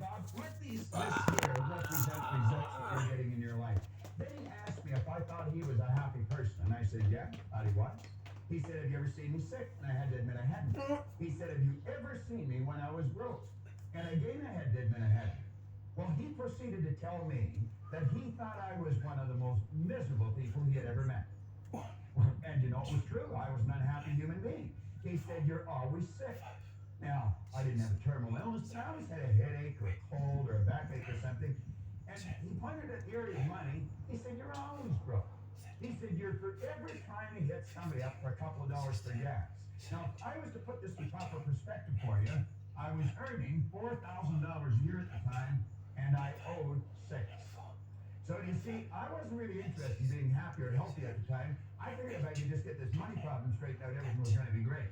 Bob, let these lists here represent results that you're getting in your life. Then he asked me if I thought he was a happy person. And I said, yeah, thought he was. He said, have you ever seen me sick? And I had to admit I hadn't. He said, have you ever seen me when I was broke? And again, I had to admit I hadn't. Well, he proceeded to tell me that he thought I was one of the most miserable people he had ever met. And you know, it was true. I was an unhappy human being. He said, you're always sick. Now, I didn't have a terminal illness, but I always had a headache or a cold or a backache or something. And he pointed at the area of money. He said, you're always broke. He said, you're forever trying to hit somebody up for a couple of dollars for gas. Now, if I was to put this in proper perspective for you, I was earning $4,000 a year at the time, and I owed $6. So you see, I wasn't really interested in being happy or healthy at the time. I figured if I could just get this money problem straightened out, everything was going to be great.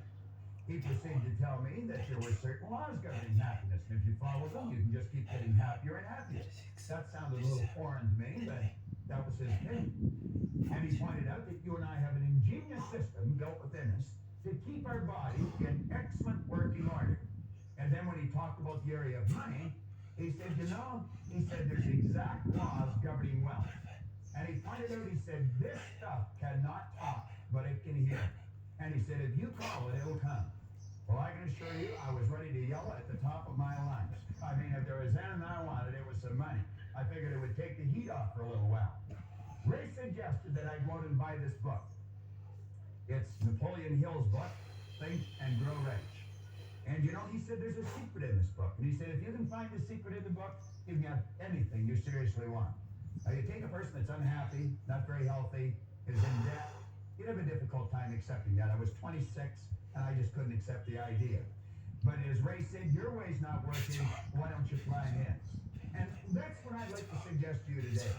He proceeded to tell me that there were certain laws governing happiness, and if you follow them, you can just keep getting happier and happier. That sounded a little foreign to me, but that was his opinion. And he pointed out that you and I have an ingenious system built within us to keep our body in excellent working order. And then when he talked about the area of money, he said, you know, he said there's exact laws governing wealth. And he pointed out, he said, this stuff cannot talk, but it can hear. And he said, if you call it, it'll come. Well, I can assure you, I was ready to yell at the top of my lungs. I mean, if there was anything I wanted, it was some money. I figured it would take the heat off for a little while. Ray suggested that I go out and buy this book. It's Napoleon Hill's book, Think and Grow Rich. And you know, he said there's a secret in this book. And he said, if you can find the secret in the book, you can have anything you seriously want. Now, you take a person that's unhappy, not very healthy, is in debt, you'd have a difficult time accepting that. I was 26, and I just couldn't accept the idea. But as Ray said, your way's not working, why don't you try his? And that's what I'd like to suggest to you today.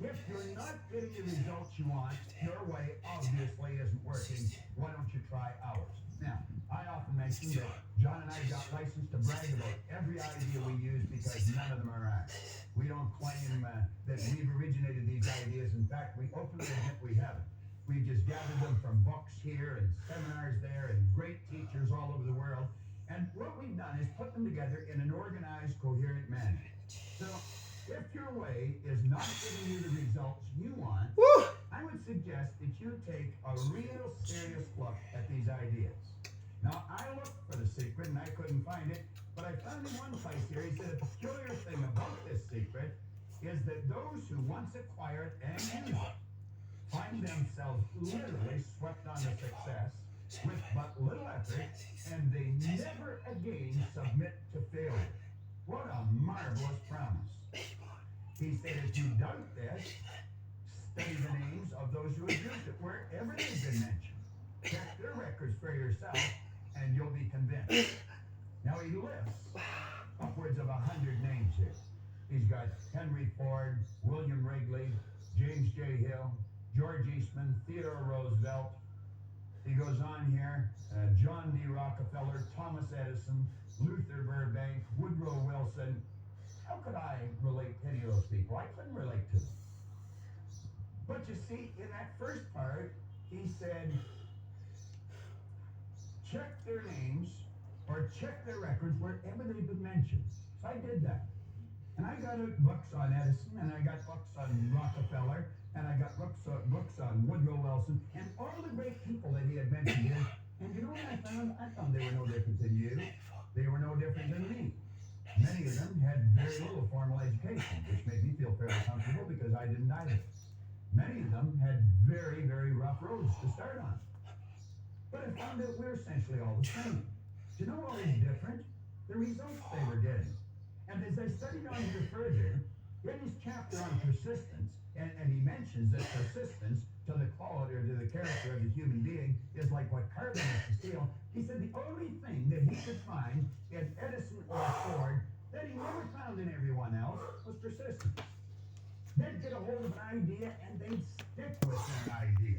If you're not getting the results you want, your way obviously isn't working, why don't you try ours? Now, I often mention that John and I got licensed to brag about every idea we use because none of them are ours. We don't claim that we've originated these ideas. In fact, we openly admit we haven't. We've just gathered them from books here and seminars there and great teachers all over the world. And what we've done is put them together in an organized, coherent manner. So, if your way is not giving you the results you want, I would suggest that you take a real serious look at these ideas. Now, I looked for the secret and I couldn't find it, but I found in one place here, he said a peculiar thing about this secret is that those who once acquire it and use it find themselves literally swept onto success with but little effort, and they never again submit to failure. What a marvelous promise. He said, if you doubt this, study the names of those who have used it wherever they've been mentioned. Check their records for yourself, and you'll be convinced. Now, he lists upwards of 100 names here. He's got Henry Ford, William Wrigley, James J. Hill, George Eastman, Theodore Roosevelt. He goes on here, John D. Rockefeller, Thomas Edison, Luther Burbank, Woodrow Wilson. How could I relate to any of those people? I couldn't relate to them. But you see, in that first part, he said, check their names or check their records wherever they've been mentioned. So I did that. And I got out books on Edison, and I got books on Rockefeller, and I got books on Woodrow Wilson, and all the great people that he had mentioned here. And you know what I found? I found they were no different than you. They were no different than me. Many of them had very little formal education, which made me feel fairly comfortable because I didn't either. Many of them had very, very rough roads to start on. But I found that we're essentially all the same. Do you know what was different? The results they were getting. And as I studied on here further, in his chapter on persistence, and he mentions that persistence to the quality or to the character of the human being is like what carbon is to steel. He said the only thing that he could find in Edison or Ford that he never found in everyone else was persistence. They'd get a hold of an idea and they'd stick with that idea.